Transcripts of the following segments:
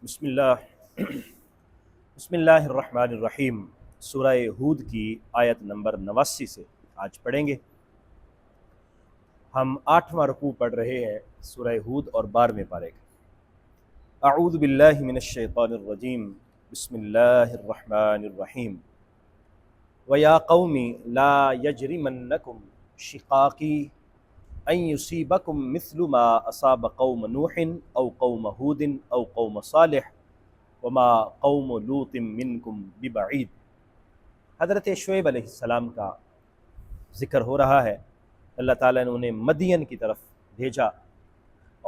بسم اللہ بسم اللہ الرحمن الرحیم۔ سورہ ہود کی آیت نمبر 89 سے آج پڑھیں گے۔ ہم 8واں رکوع پڑھ رہے ہیں سورہ ہود اور 12ویں پارے کا۔ اعوذ باللہ من الشیطان الرجیم، بسم اللہ الرحمن الرحیم۔ وَيَا قَوْمِ لَا يَجْرِمَنَّكُمْ شِقَاقِي أَن يُصِيبَكُم مِّثْلُ مَا أَصَابَ قَوْمَ نُوحٍ أَوْ قَوْمَ هُودٍ أَوْ قَوْمَ صَالِحٍ وَمَا قَوْمُ لُوطٍ مِّنكُم بِبَعِيدٍ۔ حضرت شعیب علیہ السلام کا ذکر ہو رہا ہے۔ اللہ تعالیٰ نے انہیں مدین کی طرف بھیجا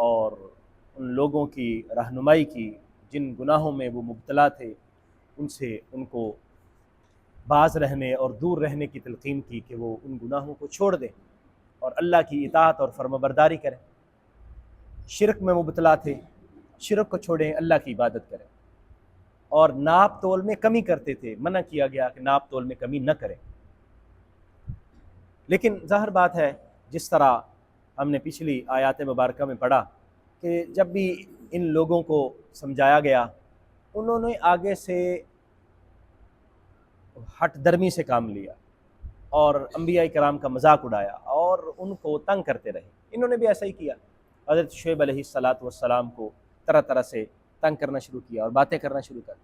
اور ان لوگوں کی رہنمائی کی جن گناہوں میں وہ مبتلا تھے، ان سے ان کو باز رہنے اور دور رہنے کی تلقین کی کہ وہ ان گناہوں کو چھوڑ دیں اور اللہ کی اطاعت اور فرمانبرداری کریں۔ شرک میں مبتلا تھے، شرک کو چھوڑیں، اللہ کی عبادت کریں، اور ناپ تول میں کمی کرتے تھے، منع کیا گیا کہ ناپ تول میں کمی نہ کریں۔ لیکن ظاہر بات ہے، جس طرح ہم نے پچھلی آیات مبارکہ میں پڑھا کہ جب بھی ان لوگوں کو سمجھایا گیا، انہوں نے آگے سے ہٹ درمی سے کام لیا اور انبیاء کرام کا مذاق اڑایا اور ان کو تنگ کرتے رہے۔ انہوں نے بھی ایسا ہی کیا، حضرت شعیب علیہ السلام کو طرح طرح سے تنگ کرنا شروع کیا اور باتیں کرنا شروع کر دی۔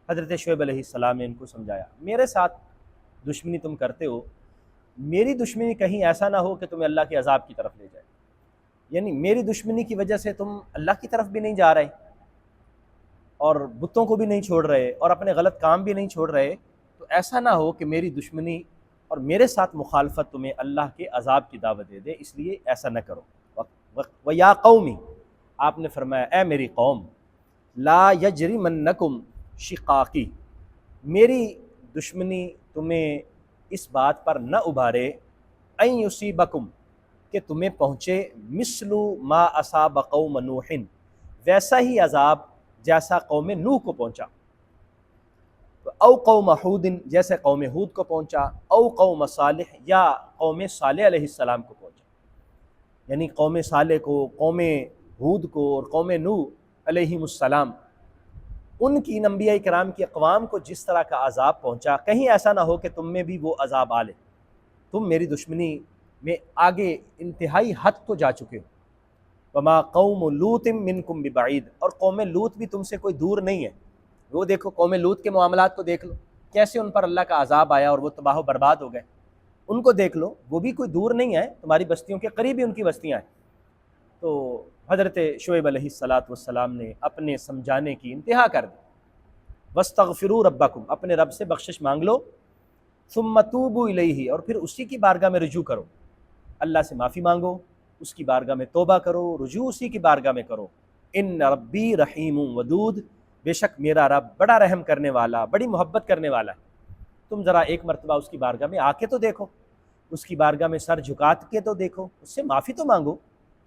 حضرت شعیب علیہ السلام نے ان کو سمجھایا، میرے ساتھ دشمنی تم کرتے ہو، میری دشمنی کہیں ایسا نہ ہو کہ تمہیں اللہ کے عذاب کی طرف لے جائے، یعنی میری دشمنی کی وجہ سے تم اللہ کی طرف بھی نہیں جا رہے اور بتوں کو بھی نہیں چھوڑ رہے اور اپنے غلط کام بھی نہیں چھوڑ رہے، تو ایسا نہ ہو کہ میری دشمنی اور میرے ساتھ مخالفت تمہیں اللہ کے عذاب کی دعوت دے دے، اس لیے ایسا نہ کرو۔ وَيَا قَوْمِ، آپ نے فرمایا اے میری قوم، لا یجرمنکم شقاقی، میری دشمنی تمہیں اس بات پر نہ ابھارے، ان یصیبکم، کہ تمہیں پہنچے مثل ما اصاب قوم نوح، ویسا ہی عذاب جیسا قوم نوح کو پہنچا، او قوم ہود، جیسے قوم ہود کو پہنچا، او قوم صالح، یا قوم صالح علیہ السلام کو پہنچا، یعنی قوم صالح کو، قوم ہود کو اور قوم نوح علیہم السلام، ان کی انبیاء کرام کی اقوام کو جس طرح کا عذاب پہنچا، کہیں ایسا نہ ہو کہ تم میں بھی وہ عذاب آ لے، تم میری دشمنی میں آگے انتہائی حد کو جا چکے ہو۔ وما قوم لوط منکم ببعید، اور قوم لوط بھی تم سے کوئی دور نہیں ہے۔ وہ دیکھو قوم لوط کے معاملات کو دیکھ لو، کیسے ان پر اللہ کا عذاب آیا اور وہ تباہ و برباد ہو گئے، ان کو دیکھ لو، وہ بھی کوئی دور نہیں ہے، تمہاری بستیوں کے قریب ہی ان کی بستیاں ہیں۔ تو حضرت شعیب علیہ السلام نے اپنے سمجھانے کی انتہا کر دی۔ وَاسْتَغْفِرُوا رَبَّكُمْ، اپنے رب سے بخشش مانگ لو، ثُمَّ تُوبُوا إِلَيْهِ، اور پھر اسی کی بارگاہ میں رجوع کرو، اللہ سے معافی مانگو، اس کی بارگاہ میں توبہ کرو، رجوع اسی کی بارگاہ میں کرو۔ ان ربی رحیم ودود، بے شک میرا رب بڑا رحم کرنے والا، بڑی محبت کرنے والا ہے۔ تم ذرا ایک مرتبہ اس کی بارگاہ میں آ کے تو دیکھو، اس کی بارگاہ میں سر جھکا کے تو دیکھو، اس سے معافی تو مانگو،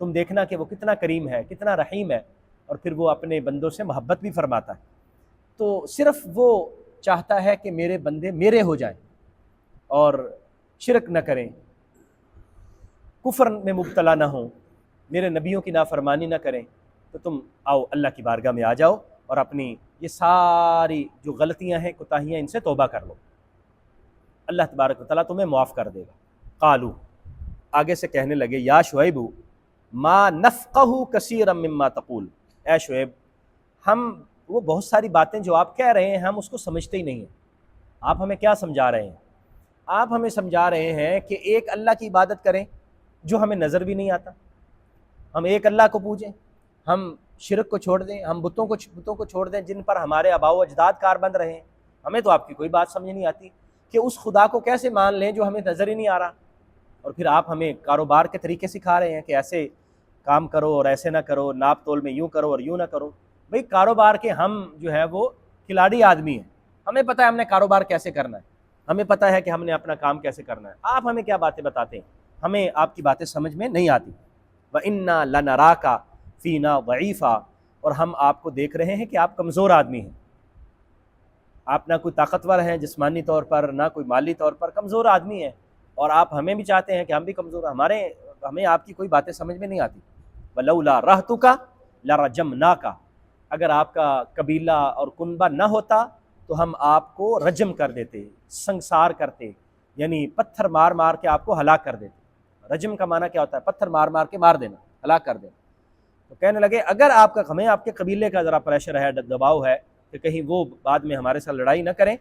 تم دیکھنا کہ وہ کتنا کریم ہے، کتنا رحیم ہے، اور پھر وہ اپنے بندوں سے محبت بھی فرماتا ہے۔ تو صرف وہ چاہتا ہے کہ میرے بندے میرے ہو جائیں اور شرک نہ کریں، کفر میں مبتلا نہ ہوں، میرے نبیوں کی نافرمانی نہ کریں۔ تو تم آؤ اللہ کی بارگاہ میں آ جاؤ اور اپنی یہ ساری جو غلطیاں ہیں، کوتاہیاں، ان سے توبہ کر لو، اللہ تبارک و تعالیٰ تمہیں معاف کر دے گا۔ قالو، آگے سے کہنے لگے، یا شعیب ما نفقہ کثیرا مما تقول، اے شعیب، ہم وہ بہت ساری باتیں جو آپ کہہ رہے ہیں ہم اس کو سمجھتے ہی نہیں ہیں۔ آپ ہمیں کیا سمجھا رہے ہیں؟ آپ ہمیں سمجھا رہے ہیں کہ ایک اللہ کی عبادت کریں جو ہمیں نظر بھی نہیں آتا، ہم ایک اللہ کو پوجیں، ہم شرک کو چھوڑ دیں، ہم بتوں کو چھوڑ دیں جن پر ہمارے آباء و اجداد کار بند رہے ہیں۔ ہمیں تو آپ کی کوئی بات سمجھ نہیں آتی کہ اس خدا کو کیسے مان لیں جو ہمیں نظر ہی نہیں آ رہا، اور پھر آپ ہمیں کاروبار کے طریقے سکھا رہے ہیں کہ ایسے کام کرو اور ایسے نہ کرو، ناپ تول میں یوں کرو اور یوں نہ کرو۔ بھئی کاروبار کے ہم جو ہے وہ کھلاڑی آدمی ہیں، ہمیں پتہ ہے ہم نے کاروبار کیسے کرنا ہے، ہمیں پتہ ہے کہ ہم نے اپنا کام کیسے کرنا ہے، آپ ہمیں کیا باتیں بتاتے ہیں، ہمیں آپ کی باتیں سمجھ میں نہیں آتی۔ وَإِنَّا لَنَرَاكَ فِينَا ضَعِيفًا، اور ہم آپ کو دیکھ رہے ہیں کہ آپ کمزور آدمی ہیں، آپ نہ کوئی طاقتور ہیں جسمانی طور پر، نہ کوئی مالی طور پر، کمزور آدمی ہیں، اور آپ ہمیں بھی چاہتے ہیں کہ ہم بھی کمزور، ہمیں آپ کی کوئی باتیں سمجھ میں نہیں آتی۔ وَلَوْلَا رَحْتُكَ لَرَجَمْنَاكَ، اگر آپ کا قبیلہ اور کنبہ نہ ہوتا تو ہم آپ کو رجم کر دیتے، سنگسار کرتے، یعنی پتھر مار مار کے آپ کو ہلاک کر دیتے۔ رجم کا معنی کیا ہوتا ہے؟ پتھر مار مار کے مار دینا، ہلاک کر دینا۔ تو کہنے لگے اگر آپ کا، ہمیں آپ کے قبیلے کا ذرا پریشر ہے، دباؤ ہے کہ کہیں وہ بعد میں ہمارے ساتھ لڑائی نہ کریں،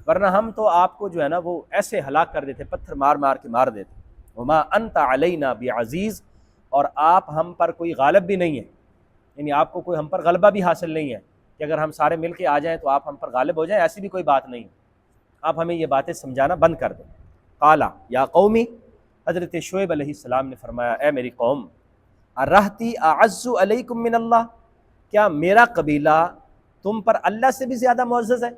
ورنہ ہم تو آپ کو جو ہے نا وہ ایسے ہلاک کر دیتے، پتھر مار مار کے مار دیتے۔ وما انت علینا بعزیز، اور آپ ہم پر کوئی غالب بھی نہیں ہے، یعنی آپ کو کوئی ہم پر غلبہ بھی حاصل نہیں ہے کہ اگر ہم سارے مل کے آ جائیں تو آپ ہم پر غالب ہو جائیں، ایسی بھی کوئی بات نہیں ہے۔ آپ ہمیں یہ باتیں سمجھانا بند کر دیں۔ قالا یا قومی، حضرت شعیب علیہ السلام نے فرمایا اے میری قوم، ارہتی اعز علیکم من اللہ، کیا میرا قبیلہ تم پر اللہ سے بھی زیادہ معزز ہے؟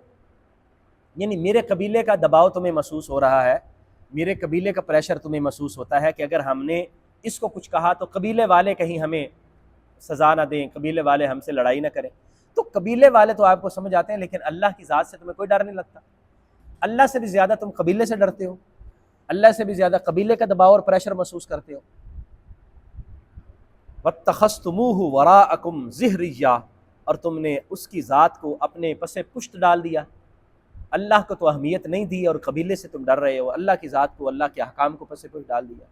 یعنی میرے قبیلے کا دباؤ تمہیں محسوس ہو رہا ہے، میرے قبیلے کا پریشر تمہیں محسوس ہوتا ہے کہ اگر ہم نے اس کو کچھ کہا تو قبیلے والے کہیں ہمیں سزا نہ دیں، قبیلے والے ہم سے لڑائی نہ کریں۔ تو قبیلے والے تو آپ کو سمجھ آتے ہیں، لیکن اللہ کی ذات سے تمہیں کوئی ڈر نہیں لگتا؟ اللہ سے بھی زیادہ تم قبیلے سے ڈرتے ہو، اللہ سے بھی زیادہ قبیلے کا دباؤ اور پریشر محسوس کرتے ہو۔ وَاتَّخَذْتُمُوهُ وَرَاءَكُمْ ظِهْرِيًّا، اور تم نے اس کی ذات کو اپنے پس پشت ڈال دیا، اللہ کو تو اہمیت نہیں دی اور قبیلے سے تم ڈر رہے ہو، اللہ کی ذات کو، اللہ کے احکام کو پس پشت ڈال دیا۔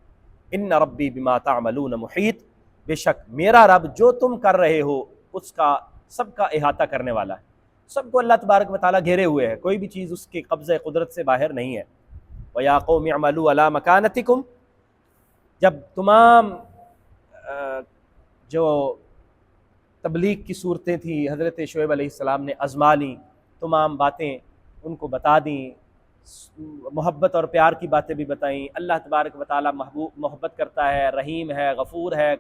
ان ربی بما تعملون محیط، بے شک میرا رب جو تم کر رہے ہو اس کا سب کا احاطہ کرنے والا ہے، سب کو اللہ تبارک و تعالیٰ گھیرے ہوئے ہے، کوئی بھی چیز اس کے قبضہ قدرت سے باہر نہیں ہے۔ وَيَا قَوْمِ اعْمَلُوا عَلَىٰ مَكَانَتِكُمْ، جب تمام جو تبلیغ کی صورتیں تھیں حضرت شعیب علیہ السلام نے آزما لیں، تمام باتیں ان کو بتا دیں، محبت اور پیار کی باتیں بھی بتائیں، اللہ تبارک و تعالیٰ محبت کرتا ہے، رحیم ہے، غفور ہے،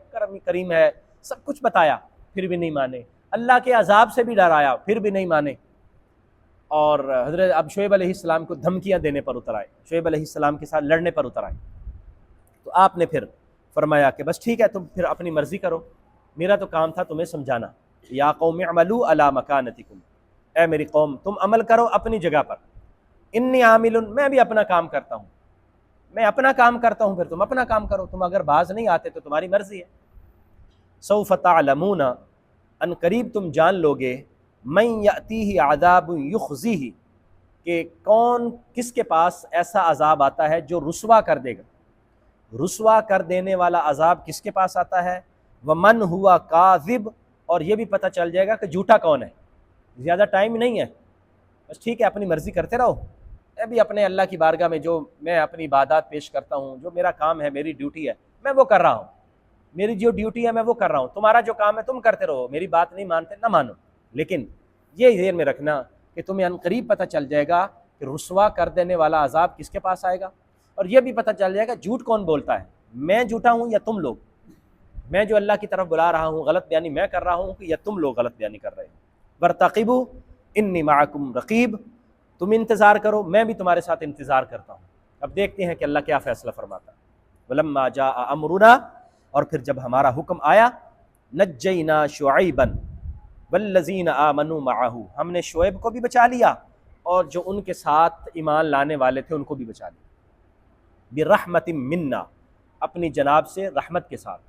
کریم ہے، سب کچھ بتایا، پھر بھی نہیں مانے۔ اللہ کے عذاب سے بھی ڈرایا، پھر بھی نہیں مانے۔ اور حضرت اب شعیب علیہ السلام کو دھمکیاں دینے پر اتر آئے، شعیب علیہ السلام کے ساتھ لڑنے پر اتر آئے۔ تو آپ نے پھر فرمایا کہ بس ٹھیک ہے، تم پھر اپنی مرضی کرو، میرا تو کام تھا تمہیں سمجھانا۔ یا قوم اعملوا علی مکانتکم، اے میری قوم تم عمل کرو اپنی جگہ پر، انی عامل، میں بھی اپنا کام کرتا ہوں، میں اپنا کام کرتا ہوں، پھر تم اپنا کام کرو، تم اگر باز نہیں آتے تو تمہاری مرضی ہے۔ سوف تعلمون، ان قریب تم جان لوگے، من یأتیہ عذاب یخزیہ، کہ کون کس کے پاس ایسا عذاب آتا ہے جو رسوا کر دے گا، رسوا کر دینے والا عذاب کس کے پاس آتا ہے۔ ومن ہوا کاذب، اور یہ بھی پتہ چل جائے گا کہ جھوٹا کون ہے۔ زیادہ ٹائم نہیں ہے، بس ٹھیک ہے اپنی مرضی کرتے رہو، میں بھی اپنے اللہ کی بارگاہ میں جو میں اپنی عبادات پیش کرتا ہوں، جو میرا کام ہے، میری ڈیوٹی ہے، میں وہ کر رہا ہوں، میری جو ڈیوٹی ہے میں وہ کر رہا ہوں، تمہارا جو کام ہے تم کرتے رہو، میری بات نہیں مانتے نہ مانو، لیکن یہ ذہن میں رکھنا کہ تمہیں عنقریب پتہ چل جائے گا کہ رسوا کر دینے والا عذاب کس کے پاس آئے گا، اور یہ بھی پتہ چل جائے گا جھوٹ کون بولتا ہے، میں جھوٹا ہوں یا تم لوگ، میں جو اللہ کی طرف بلا رہا ہوں غلط بیانی میں کر رہا ہوں کہ یا تم لوگ غلط بیانی کر رہے ہو۔ وَارْتَقِبُوا انی معکم رقیب، تم انتظار کرو میں بھی تمہارے ساتھ انتظار کرتا ہوں۔ اب دیکھتے ہیں کہ اللہ کیا فیصلہ فرماتا ہے۔ وَلَمَّا جَاءَ أَمْرُنَا، اور پھر جب ہمارا حکم آیا، نَجَّيْنَا شُعَيْبًا وَالَّذِينَ آمَنُوا مَعَهُ، ہم نے شعیب کو بھی بچا لیا اور جو ان کے ساتھ ایمان لانے والے تھے ان کو بھی بچا لیا، بِرَحْمَةٍ مِنَّا، اپنی جناب سے رحمت کے ساتھ،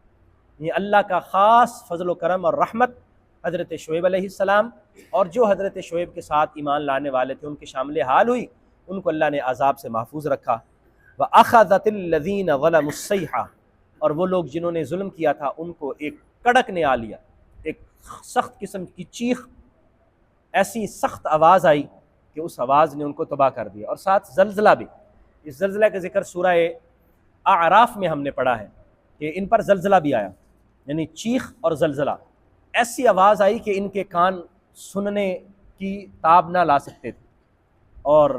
یہ اللہ کا خاص فضل و کرم اور رحمت حضرت شعیب علیہ السلام اور جو حضرت شعیب کے ساتھ ایمان لانے والے تھے ان کی شامل حال ہوئی، ان کو اللہ نے عذاب سے محفوظ رکھا۔ وَأَخَذَتِ الَّذِينَ ظَلَمُوا الصَّيْحَةُ، اور وہ لوگ جنہوں نے ظلم کیا تھا ان کو ایک کڑک نے آ لیا، ایک سخت قسم کی چیخ، ایسی سخت آواز آئی کہ اس آواز نے ان کو تباہ کر دیا، اور ساتھ زلزلہ بھی۔ اس زلزلہ کا ذکر سورہ اعراف میں ہم نے پڑھا ہے کہ ان پر زلزلہ بھی آیا، یعنی چیخ اور زلزلہ، ایسی آواز آئی کہ ان کے کان سننے کی تاب نہ لا سکتے تھے، اور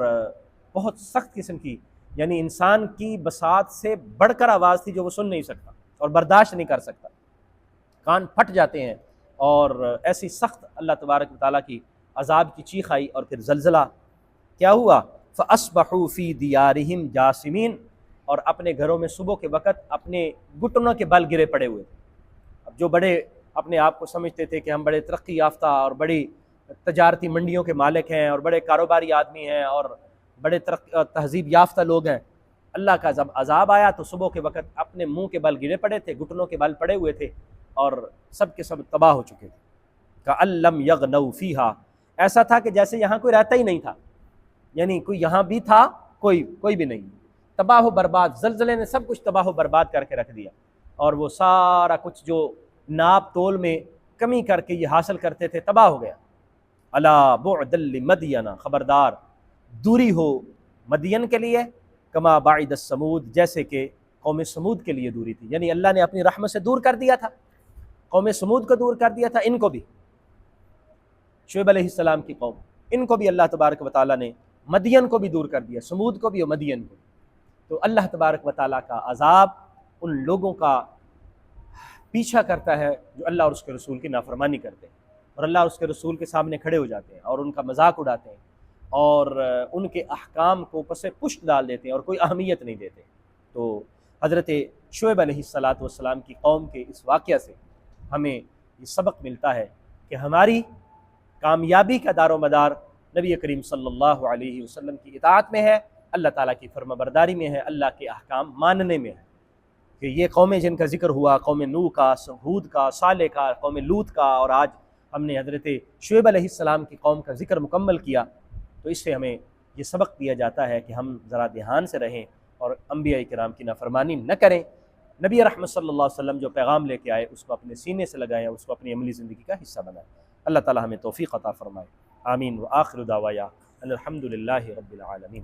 بہت سخت قسم کی، یعنی انسان کی بساط سے بڑھ کر آواز تھی جو وہ سن نہیں سکتا اور برداشت نہیں کر سکتا، کان پھٹ جاتے ہیں، اور ایسی سخت اللہ تبارک و تعالیٰ کی عذاب کی چیخ آئی، اور پھر زلزلہ کیا ہوا، فَأَصْبَحُوا فِي دِيَارِهِمْ جَاثِمِينَ، اور اپنے گھروں میں صبح کے وقت اپنے گھٹنوں کے بل گرے پڑے ہوئے تھے۔ اب جو بڑے اپنے آپ کو سمجھتے تھے کہ ہم بڑے ترقی یافتہ اور بڑی تجارتی منڈیوں کے مالک ہیں اور بڑے کاروباری آدمی ہیں اور بڑے تہذیب یافتہ لوگ ہیں، اللہ کا جب عذاب آیا تو صبح کے وقت اپنے منہ کے بل گرے پڑے تھے، گھٹنوں کے بل پڑے ہوئے تھے، اور سب کے سب تباہ ہو چکے تھے۔ کأن لم یغنوا فیہا، ایسا تھا کہ جیسے یہاں کوئی رہتا ہی نہیں تھا، یعنی کوئی یہاں بھی تھا کوئی بھی نہیں، تباہ و برباد، زلزلے نے سب کچھ تباہ و برباد کر کے رکھ دیا، اور وہ سارا کچھ جو ناپ تول میں کمی کر کے یہ حاصل کرتے تھے تباہ ہو گیا۔ الا بعدا لمدین، خبردار دوری ہو مدین کے لیے، کما بعد السمود، جیسے کہ قوم سمود کے لیے دوری تھی، یعنی اللہ نے اپنی رحمت سے دور کر دیا تھا، قوم سمود کو دور کر دیا تھا، ان کو بھی، شعیب علیہ السلام کی قوم، ان کو بھی اللہ تبارک و تعالیٰ نے مدین کو بھی دور کر دیا، سمود کو بھی اور مدین کو بھی۔ تو اللہ تبارک و تعالیٰ کا عذاب ان لوگوں کا پیچھا کرتا ہے جو اللہ اور اس کے رسول کی نافرمانی کرتے ہیں، اور اللہ اور اس کے رسول کے سامنے کھڑے ہو جاتے ہیں اور ان کا مذاق اڑاتے ہیں اور ان کے احکام کو پس پشت ڈال دیتے ہیں اور کوئی اہمیت نہیں دیتے۔ تو حضرت شعیب علیہ السلام کی قوم کے اس واقعہ سے ہمیں یہ سبق ملتا ہے کہ ہماری کامیابی کا دار و مدار نبی کریم صلی اللہ علیہ وسلم کی اطاعت میں ہے، اللہ تعالیٰ کی فرما برداری میں ہے، اللہ کے احکام ماننے میں ہے۔ کہ یہ قومیں جن کا ذکر ہوا، قوم نوح کا، ہود کا، صالح کا، قوم لوط کا، اور آج ہم نے حضرت شعیب علیہ السلام کی قوم کا ذکر مکمل کیا، تو اس سے ہمیں یہ سبق دیا جاتا ہے کہ ہم ذرا دھیان سے رہیں اور انبیاء کرام کی نافرمانی نہ کریں، نبی رحمت صلی اللہ علیہ وسلم جو پیغام لے کے آئے اس کو اپنے سینے سے لگائیں، اس کو اپنی عملی زندگی کا حصہ بنائیں۔ اللہ تعالی ہمیں توفیق عطا فرمائے، آمین۔ وآخر دعوایا ان الحمد للہ رب العالمین۔